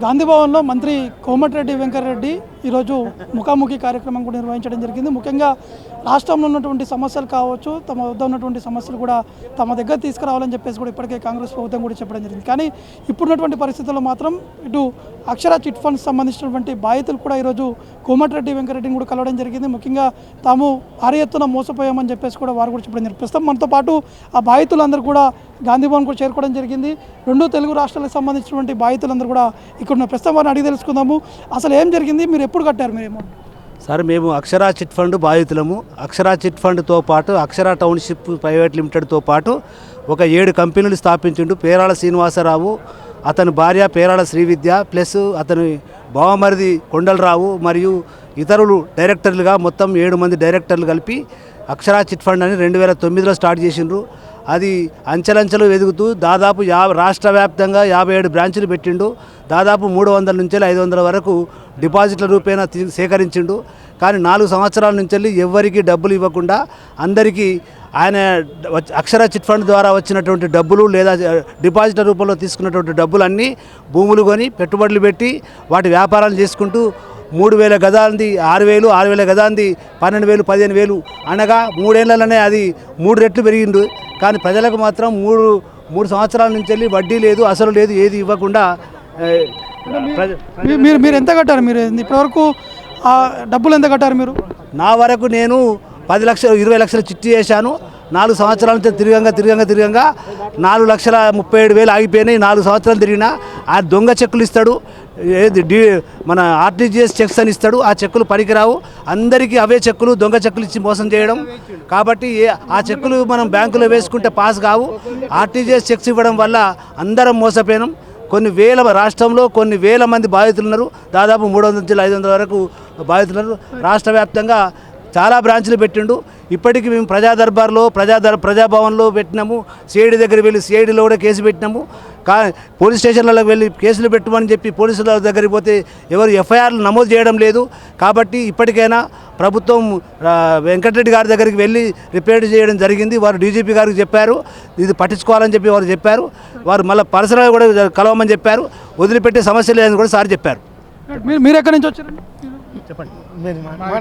గాంధీభవన్లో మంత్రి కోమటిరెడ్డి వెంకటరెడ్డి ఈరోజు ముఖాముఖి కార్యక్రమం కూడా నిర్వహించడం జరిగింది. ముఖ్యంగా రాష్ట్రంలో ఉన్నటువంటి సమస్యలు కావచ్చు, తమ వద్ద ఉన్నటువంటి సమస్యలు కూడా తమ దగ్గర తీసుకురావాలని చెప్పేసి కూడా ఇప్పటికే కాంగ్రెస్ ప్రభుత్వం కూడా చెప్పడం జరిగింది. కానీ ఇప్పుడున్నటువంటి పరిస్థితుల్లో మాత్రం ఇటు అక్షర చిట్ ఫండ్స్ సంబంధించినటువంటి బాధితులు కూడా ఈరోజు కోమటిరెడ్డి వెంకటరెడ్డిని కూడా కలవడం జరిగింది. ముఖ్యంగా తాము భారీ ఎత్తున మోసపోయామని చెప్పేసి కూడా వారు కూడా చెప్పడం జరిగింది. ప్రస్తుతం మనతో పాటు ఆ బాధితులందరూ కూడా గాంధీభవన్ కూడా చేరుకోవడం జరిగింది. రెండు తెలుగు రాష్ట్రాలకు సంబంధించినటువంటి బాధితులందరూ కూడా ఇక్కడ ఉన్న ప్రస్తుతం వారిని అడిగి తెలుసుకుందాము. అసలు ఏం జరిగింది, మీరు ఎప్పుడు కట్టారు మీరు అమౌంట్? సార్, మేము అక్షర చిట్ ఫండ్ బాధితులము. అక్షర చిట్ ఫండ్తో పాటు అక్షర టౌన్షిప్ ప్రైవేట్ లిమిటెడ్తో పాటు ఒక 7 కంపెనీలు స్థాపించిండు. పేరాల శ్రీనివాసరావు, అతని భార్య పేరాల శ్రీవిద్య, ప్లస్ అతని బావమరిది కొండలరావు మరియు ఇతరులు డైరెక్టర్లుగా మొత్తం 7 మంది డైరెక్టర్లు కలిపి అక్షర చిట్ ఫండ్ అని 2009లో స్టార్ట్ చేసిండ్రు. అది అంచెలంచెలు ఎదుగుతూ దాదాపు రాష్ట్ర వ్యాప్తంగా 57 బ్రాంచులు పెట్టిండు. దాదాపు 300 నుంచి 500 వరకు డిపాజిట్ల రూపేణా సేకరించిండు. కానీ 4 సంవత్సరాల నుంచి ఎవరికి డబ్బులు ఇవ్వకుండా అందరికీ ఆయన అక్షర చిట్ ఫండ్ ద్వారా వచ్చినటువంటి డబ్బులు లేదా డిపాజిట్ల రూపంలో తీసుకున్నటువంటి డబ్బులన్నీ భూములు కొని పెట్టుబడులు పెట్టి వాటి వ్యాపారాలు చేసుకుంటూ 3000 గజాలది 6000, 6000 గజాలది 12,000, 15,000 అనగా 3 ఏళ్లలోనే అది 3 రెట్లు పెరిగిండు. కానీ ప్రజలకు మాత్రం మూడు సంవత్సరాల నుంచి వెళ్ళి వడ్డీ లేదు, అసలు లేదు, ఏది ఇవ్వకుండా. మీరు ఎంత కట్టారు? మీరు ఇప్పటివరకు డబ్బులు ఎంత కట్టారు మీరు? నా వరకు నేను 10 లక్షలు 20 లక్షల చిట్టి చేశాను. 4 సంవత్సరాల నుంచి తిరగంగా 4,37,000 ఆగిపోయినాయి. 4 సంవత్సరాలు తిరిగినా ఆ దొంగ చెక్కులు ఇస్తాడు, మన ఆర్టీజీఎస్ చెక్స్ అని ఇస్తాడు. ఆ చెక్కులు పనికిరావు. అందరికీ అవే చెక్కులు, దొంగ చెక్కులు ఇచ్చి మోసం చేయడం. కాబట్టి ఆ చెక్కులు మనం బ్యాంకులో వేసుకుంటే పాస్ కావు. ఆర్టీజీఎస్ చెక్స్ ఇవ్వడం వల్ల అందరం మోసపోయినాం. రాష్ట్రంలో కొన్ని వేల మంది బాధితులు ఉన్నారు. దాదాపు 300 నుంచి 500 వరకు బాధితులు ఉన్నారు. రాష్ట్ర వ్యాప్తంగా చాలా బ్రాంచ్లు పెట్టిండు. ఇప్పటికీ మేము ప్రజాభవన్లో పెట్టినాము. సిఐడి దగ్గర వెళ్ళి సిఐడిలో కూడా కేసు పెట్టినాము. పోలీస్ స్టేషన్లలో వెళ్ళి కేసులు పెట్టమని చెప్పి పోలీసుల దగ్గరికి పోతే ఎవరు ఎఫ్ఐఆర్లు నమోదు చేయడం లేదు. కాబట్టి ఇప్పటికైనా ప్రభుత్వం వెంకటరెడ్డి గారి దగ్గరికి వెళ్ళి రిపేర్ చేయడం జరిగింది. వారు డీజీపీ గారికి చెప్పారు, ఇది పట్టించుకోవాలని చెప్పి వారు చెప్పారు. వారు మళ్ళీ పర్సనల్గా కూడా కలవమని చెప్పారు. వదిలిపెట్టే సమస్య లేదని కూడా సార్ చెప్పారు. మీరు ఎక్కడి నుంచి వచ్చారండి? చెప్పండి.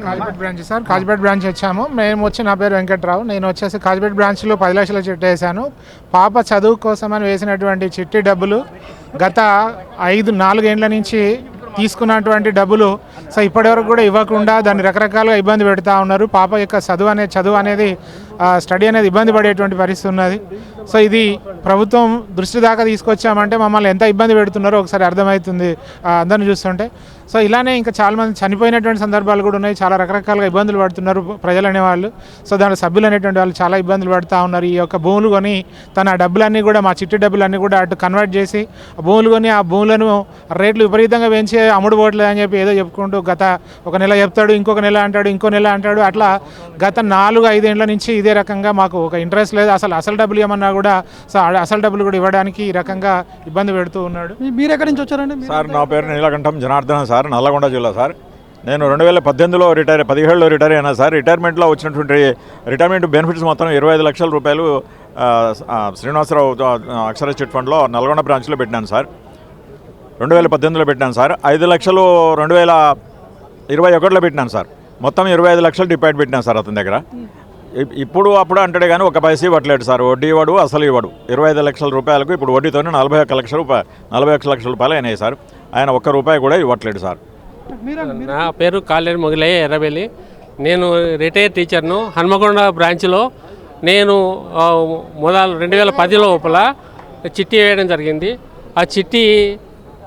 Kazipet branch sir, Kazipet branch వచ్చాము. మేము వచ్చి నా పేరు వెంకట్రావు. నేను వచ్చేసి కాజిపేట బ్రాంచ్లో 10 లక్షల చిట్టి వేసాను. పాప చదువు కోసమని వేసినటువంటి చిట్టి డబ్బులు గత 4 ఏళ్ల నుంచి తీసుకున్నటువంటి డబ్బులు సో ఇప్పటివరకు కూడా ఇవ్వకుండా దాన్ని రకరకాలుగా ఇబ్బంది పెడతా ఉన్నారు. పాప యొక్క చదువు అనేది స్టడీ అనేది ఇబ్బంది పడేటువంటి పరిస్థితి ఉన్నది. సో ఇది ప్రభుత్వం దృష్టి దాకా తీసుకొచ్చామంటే మమ్మల్ని ఎంత ఇబ్బంది పెడుతున్నారో ఒకసారి అర్థమవుతుంది అందరిని చూస్తుంటే. సో ఇలానే ఇంకా చాలామంది చనిపోయినటువంటి సందర్భాలు కూడా ఉన్నాయి. చాలా రకరకాలుగా ఇబ్బందులు పడుతున్నారు ప్రజలు అనేవాళ్ళు. సో దాని సభ్యులు అనేటువంటి వాళ్ళు చాలా ఇబ్బందులు పడుతూ ఉన్నారు. ఈ యొక్క భూములు కొని తన డబ్బులన్నీ కూడా, మా చిట్టి డబ్బులన్నీ కూడా అటు కన్వర్ట్ చేసి భూములు కొని ఆ భూములను రేట్లు విపరీతంగా పెంచి అమ్ముడు పోవట్లేదు అని చెప్పి ఏదో చెప్పుకుంటూ గత 1 నెల చెప్తాడు, ఇంకొక నెల అంటాడు, ఇంకో నెల అంటాడు. అట్లా గత 4-5 ఏళ్ల నుంచి ఇదే రకంగా మాకు ఒక ఇంట్రెస్ట్ లేదు. అసలు డబ్బులు ఏమన్నా కూడా సో అసలు డబ్బులు కూడా ఇవ్వడానికి ఈ రకంగా ఇబ్బంది పెడుతూ ఉన్నాడు. మీరు ఎక్కడి నుంచి వచ్చారండి? సార్, నా పేరు నీలకంఠం జనార్దన్ సార్, నల్లగొండ జిల్లా సార్. నేను 2018లో 17లో రిటైర్ అయినా సార్. రిటైర్మెంట్లో వచ్చినటువంటి రిటైర్మెంట్ బెనిఫిట్స్ మొత్తం 25 లక్షల రూపాయలు శ్రీనివాసరావు అక్షర చిట్ ఫండ్లో నల్గొండ బ్రాంచ్లో పెట్టినాను సార్. 2018లో పెట్టినాను సార్. 5 లక్షలు 2021లో పెట్టినాను సార్. మొత్తం 25 లక్షలు డిపాజిట్ పెట్టినాను సార్ అతని దగ్గర. అప్పుడు అంటాడే కానీ ఒక పైసా ఇవ్వట్లేదు సార్. వడ్డీ ఇవ్వడు, అసలు ఇవ్వడు. 25 లక్షల రూపాయలకు ఇప్పుడు వడ్డీతోనే 41 లక్షల రూపాయలు అయినాయి సార్. ఆయన ₹1 కూడా ఇవ్వట్లేదు సార్. నా పేరు కాలేరు మొగిలయ్య ఎర్రబెల్లి. నేను రిటైర్డ్ టీచర్ను. హన్మకొండ బ్రాంచ్లో నేను 2010 లోపల చిట్టి వేయడం జరిగింది. ఆ చిట్టి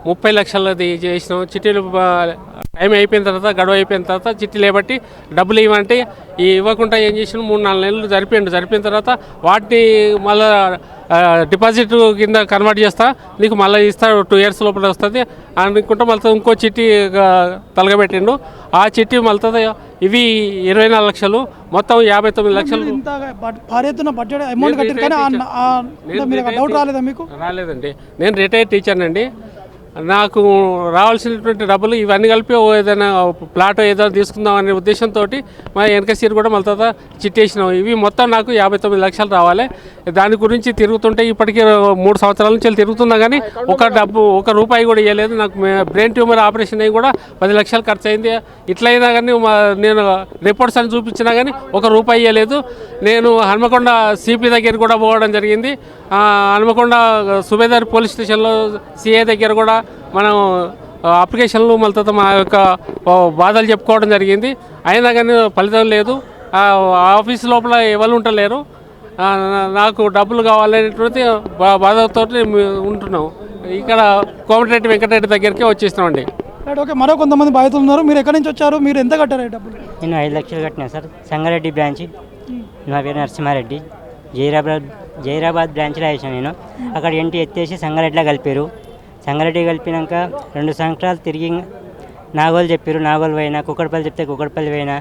30 లక్షలది చేసినాం. చిట్టీలు టైం అయిపోయిన తర్వాత, గడువు అయిపోయిన తర్వాత చిట్టి లేబట్టి డబ్బులు ఇవ్వమంటే ఇవ్వకుండా ఏం చేసినాం, 3-4 నెలలు జరిపిన తర్వాత వాటిని మళ్ళీ డిపాజిట్ కింద కన్వర్ట్ చేస్తా, నీకు మళ్ళీ ఇస్తా, 2 ఇయర్స్ లోపల వస్తుంది అనుకుంటా మళ్ళీ ఇంకో చిట్టి తలగబెట్టిండు. ఆ చిట్టి మళ్ళీ ఇవి 24 లక్షలు, మొత్తం 59 లక్షలు. రాలేదండి. నేను రిటైర్డ్ టీచర్నండి. నాకు రావాల్సినటువంటి డబ్బులు ఇవన్నీ కలిపి ఏదైనా ప్లాట్ ఏదైనా తీసుకుందాం అనే ఉద్దేశంతో మా వెనక సీరు కూడా మళ్ళీ తర్వాత చిట్టేసినాం. ఇవి మొత్తం నాకు 59 లక్షలు రావాలి. దాని గురించి తిరుగుతుంటే ఇప్పటికీ 3 సంవత్సరాల నుంచి తిరుగుతున్నా కానీ ఒక రూపాయి కూడా ఇవ్వలేదు. నాకు బ్రెయిన్ ట్యూమర్ ఆపరేషన్ అయ్యి కూడా 10 లక్షలు ఖర్చు అయింది. ఇట్లయినా కానీ నేను రిపోర్ట్స్ అని చూపించినా కానీ 1 రూపాయి ఇవ్వలేదు. నేను హన్మకొండ సిపి దగ్గర కూడా పోవడం జరిగింది. హన్మకొండ సుబేదార్ పోలీస్ స్టేషన్లో సిఐ దగ్గర కూడా మనం అప్లికేషన్లు మళ్ళీ తర్వాత మా యొక్క బాధలు చెప్పుకోవడం జరిగింది. అయినా కానీ ఫలితం లేదు. ఆఫీస్ లోపల ఎవరు ఉంటలేరు. నాకు డబ్బులు కావాలనేటువంటి బాధతో ఉంటున్నాం. ఇక్కడ కోమటిరెడ్డి వెంకటరెడ్డి దగ్గరికి వచ్చేస్తున్నామండి. ఓకే, మరో కొంతమంది బాధితులు ఉన్నారు. మీరు ఎక్కడి నుంచి వచ్చారు? మీరు ఎంత కట్టారు డబ్బులు? నేను 5 లక్షలు కట్టినా సార్. సంగారెడ్డి బ్రాంచ్, నా పేరు నరసింహారెడ్డి. జైరాబాద్ బ్రాంచ్లో వేసాను నేను. అక్కడ ఎంటి ఎత్తేసి సంగారెడ్డిలో కలిపారు. సంగారెడ్డి కలిపినాక 2 సంవత్సరాలు తిరిగి నాగోలు చెప్పారు. నాగోలు పోయినా, కుక్కడపల్లి చెప్తే కుక్కడపల్లి పోయినా,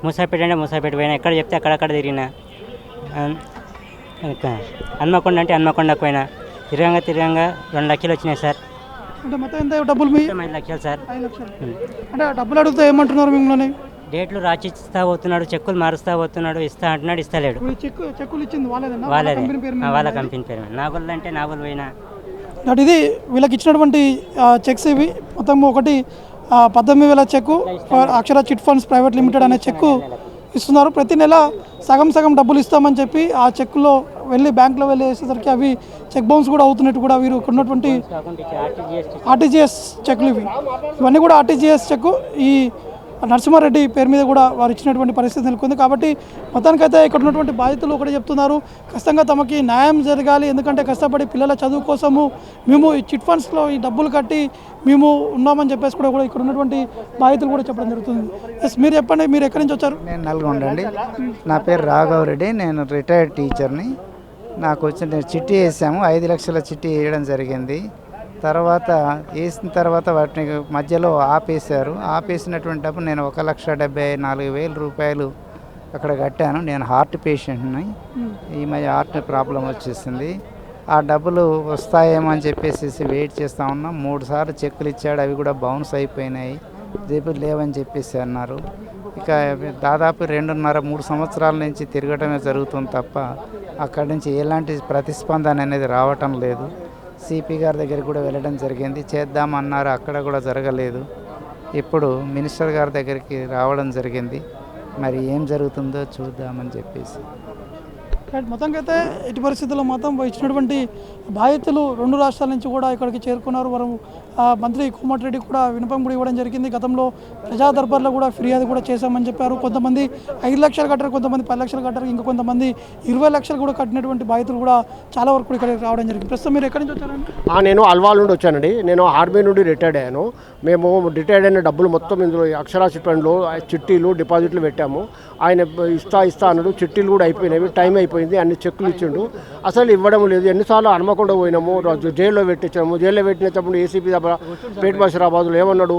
మూసాపేట అంటే మూసాపేట పోయినా, ఎక్కడ చెప్తే అక్కడక్కడ తిరిగినా, హన్మకొండ అంటే హన్మకొండకు పోయినా. తిరగంగా 2 లక్షలు వచ్చినాయి సార్. అంటే మొత్తం ఎంత డబ్బులు? మీ 5 లక్షలు సార్. 5 లక్షలు. అంటే డబ్బులు అడిగితే ఏమంటున్నారు మిమ్మల్ని? డేట్లు రాసిస్తా పోతున్నాడు, చెక్కులు మారుస్తా పోతున్నాడు, ఇస్తా అంటున్నాడు, ఇస్తలేడు. చెక్కులు ఇచ్చింది వాళ్ళదే, వాళ్ళ కంపెనీ పేరు మీద. నాగోల్ అంటే నాగోల్ పోయినా. ఇది వీళ్ళకి ఇచ్చినటువంటి చెక్స్ ఇవి. మొత్తం ఒకటి 18,000 చెక్కు అక్షర చిట్ ఫండ్స్ ప్రైవేట్ లిమిటెడ్ అనే చెక్కు ఇస్తున్నారు. ప్రతి నెల సగం డబ్బులు ఇస్తామని చెప్పి ఆ చెక్కులో వెళ్ళి బ్యాంకులో వెళ్ళి వేసేసరికి అవి చెక్ బౌన్స్ కూడా అవుతున్నట్టు కూడా వీరు ఉన్నటువంటి ఆర్టీజీఎస్ చెక్లు ఇవన్నీ కూడా ఆర్టీజీఎస్ చెక్కు ఈ నరసింహారెడ్డి పేరు మీద కూడా వారు ఇచ్చినటువంటి పరిస్థితి నెలకొంది. కాబట్టి మొత్తానికైతే ఇక్కడ ఉన్నటువంటి బాధితులు ఒకటి చెప్తున్నారు, ఖచ్చితంగా తమకి న్యాయం జరగాలి. ఎందుకంటే కష్టపడి పిల్లల చదువు కోసము మేము ఈ చిట్ ఫండ్స్లో ఈ డబ్బులు కట్టి మేము ఉన్నామని చెప్పేసి కూడా ఇక్కడ ఉన్నటువంటి బాధితులు కూడా చెప్పడం జరుగుతుంది. ఎస్, మీరు చెప్పండి, మీరు ఎక్కడి నుంచి వచ్చారు? నేను నల్గొండ అండి. నా పేరు రాఘవరెడ్డి. నేను రిటైర్డ్ టీచర్ని. నాకు వచ్చిన చిట్టి వేసాము. 5 లక్షల చిట్టి వేయడం జరిగింది. వేసిన తర్వాత వాటిని మధ్యలో ఆపేశారు. ఆపేసినటువంటి డబ్బు నేను 1,74,000 రూపాయలు అక్కడ కట్టాను. నేను హార్ట్ పేషెంట్ని. ఈ మధ్య హార్ట్ ప్రాబ్లం వచ్చేసింది. ఆ డబ్బులు వస్తాయేమో అని చెప్పేసి వెయిట్ చేస్తూ ఉన్నాం. 3 సార్లు చెక్కులు ఇచ్చాడు, అవి కూడా బౌన్స్ అయిపోయినాయి. డబ్బులు లేవని చెప్పేసి అన్నారు. ఇక దాదాపు 2.5-3 సంవత్సరాల నుంచి తిరగటమే జరుగుతుంది తప్ప అక్కడి నుంచి ఎలాంటి ప్రతిస్పందన అనేది రావటం లేదు. సిపి గారి దగ్గర కూడా వెళ్ళడం జరిగింది, చేద్దామన్నారు, అక్కడ కూడా జరగలేదు. ఇప్పుడు మినిస్టర్ గారి దగ్గరికి రావడం జరిగింది. మరి ఏం జరుగుతుందో చూద్దామని చెప్పేసి. మొత్తంకైతే ఎట్టి పరిస్థితుల్లో మొత్తం ఇచ్చినటువంటి బాధితులు 2 రాష్ట్రాల నుంచి కూడా ఇక్కడికి చేరుకున్నారు. వారు మంత్రి కోమటిరెడ్డి కూడా వినపం కూడా ఇవ్వడం జరిగింది. గతంలో ప్రజా దర్బార్లో కూడా ఫిర్యాదు కూడా చేశామని చెప్పారు. కొంతమంది 5 లక్షలు కట్టారు, కొంతమంది 10 లక్షలు కట్టారు, ఇంకా కొంతమంది 20 లక్షలు కూడా కట్టినటువంటి బాధితులు కూడా చాలా వరకు ఇక్కడికి రావడం జరిగింది. ప్రస్తుతం మీరు ఎక్కడి నుంచి వచ్చారండి? నేను అల్వాల్ నుండి వచ్చానండి. నేను ఆర్మీ నుండి రిటైర్డ్ అయ్యాను. మేము రిటైర్డ్ అయిన డబ్బులు మొత్తం ఇందులో అక్షరా చిట్ ఫండ్లో చిట్టీలు డిపాజిట్లు పెట్టాము. ఆయన ఇస్తా అన్నాడు. చిట్టీలు కూడా అయిపోయినాయి, టైం అయిపోయింది. అన్ని చెక్కులు ఇచ్చిండు, అసలు ఇవ్వడం లేదు. ఎన్నిసార్లు హన్మకొండ పోయినాము, జైల్లో పెట్టించాము. జైల్లో పెట్టినప్పుడు ఏసీపీ పేట బషీరాబాద్లో ఏమన్నాడు,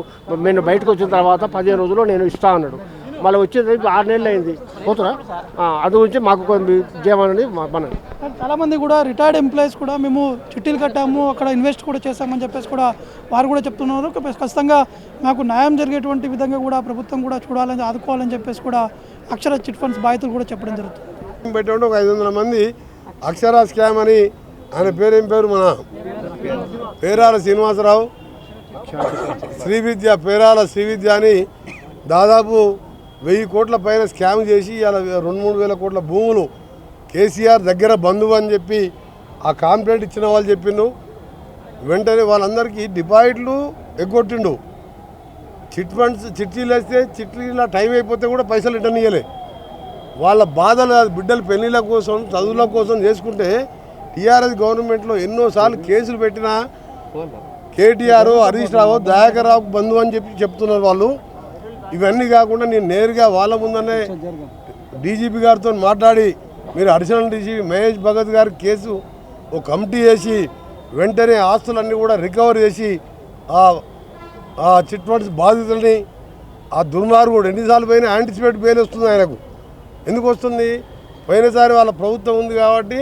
నేను బయటకు వచ్చిన తర్వాత 15 రోజుల్లో నేను ఇస్తా అన్నాడు. మళ్ళీ వచ్చేది 6 నెలలు అయింది. పోతున్నా అది గురించి మాకు చేయమని మన చాలామంది కూడా రిటైర్డ్ ఎంప్లాయీస్ కూడా మేము చిట్టీలు కట్టాము, అక్కడ ఇన్వెస్ట్ కూడా చేస్తామని చెప్పేసి కూడా వారు కూడా చెప్తున్నారు. ఖచ్చితంగా మాకు న్యాయం జరిగేటువంటి విధంగా కూడా ప్రభుత్వం కూడా చూడాలని, ఆదుకోవాలని చెప్పేసి కూడా అక్షర చిట్ ఫండ్స్ బాధితులు కూడా చెప్పడం జరుగుతుంది. పెట్టండి ఒక 500 మంది అక్షరా స్కామ్ అని, ఆయన పేరేం పేరు, మన పేరాల శ్రీనివాసరావు, శ్రీవిద్య, పేరాల శ్రీవిద్య అని దాదాపు 1000 కోట్ల పైన స్కామ్ చేసి అలా 2-3 వేల కోట్ల భూములు కేసీఆర్ దగ్గర బంధువు అని చెప్పి ఆ కాంప్లైంట్ ఇచ్చిన వాళ్ళు చెప్పిండు. వెంటనే వాళ్ళందరికీ డిపాజిట్లు ఎగ్గొట్టిండు. చిట్ ఫండ్స్ చిట్టీలు వేస్తే చిట్టీల టైం అయిపోతే కూడా పైసలు రిటర్న్ ఇవ్వలే. వాళ్ళ బాధలు బిడ్డల పెళ్లిళ్ళ కోసం, చదువుల కోసం చేసుకుంటే టీఆర్ఎస్ గవర్నమెంట్లో ఎన్నోసార్లు కేసులు పెట్టినా కేటీఆర్, హరీష్ రావు, దయాకర్ రావుకు బంధువు అని చెప్పి చెప్తున్నారు వాళ్ళు. ఇవన్నీ కాకుండా నేను నేరుగా వాళ్ళ ముందనే డీజీపీ గారితో మాట్లాడి, మీరు అడిషనల్ డీజీపీ మహేష్ భగత్ గారి కేసు ఒక కమిటీ వేసి వెంటనే ఆస్తులన్నీ కూడా రికవర్ చేసి ఆ చిట్ ఫండ్స్ బాధితుల్ని, ఆ దుర్మార్గుడు ఎన్నిసార్లు పోయినా యాంటిసిపేట్ బెయిల్ వస్తుంది ఆయనకు. ఎందుకు వస్తుంది? పోయినసారి వాళ్ళ ప్రభుత్వం ఉంది కాబట్టి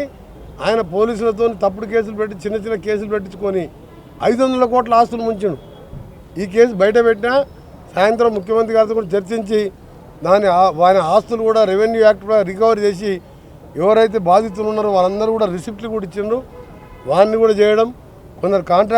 ఆయన పోలీసులతో తప్పుడు కేసులు పెట్టి చిన్న చిన్న కేసులు పెట్టించుకొని 500 కోట్ల ఆస్తులు ముంచిండు. ఈ కేసు బయట పెట్టినా సాయంత్రం ముఖ్యమంత్రి గారితో కూడా చర్చించి ఆయన ఆస్తులు కూడా రెవెన్యూ యాక్ట్ రికవరీ చేసి ఎవరైతే బాధితులు ఉన్నారో వాళ్ళందరూ కూడా రిసిప్ట్లు కూడా ఇచ్చిండ్రు. వారిని కూడా చేయడం, కొందరు కాంట్రాక్ట్